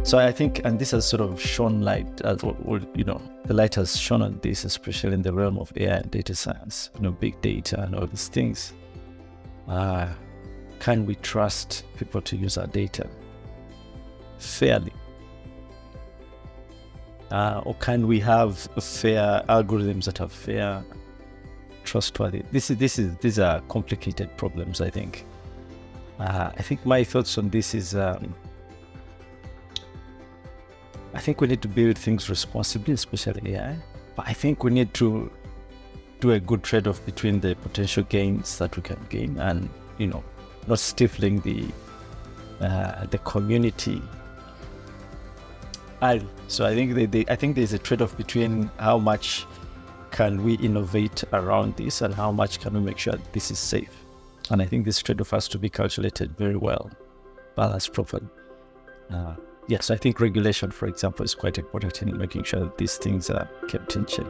So I think, and this has sort of shone light, the light has shone on this, especially in the realm of AI and data science, big data and all these things. Can we trust people to use our data fairly? Or can we have fair algorithms that are fair, trustworthy? These are complicated problems, I think. I think my thoughts on this is, I think we need to build things responsibly, especially AI. But I think we need to do a good trade-off between the potential gains that we can gain and, not stifling the community. So I think there's a trade-off between how much can we innovate around this and how much can we make sure that this is safe. And I think this trade-off has to be calculated very well, balanced properly. Yes, I think regulation, for example, is quite important in making sure that these things are kept in check.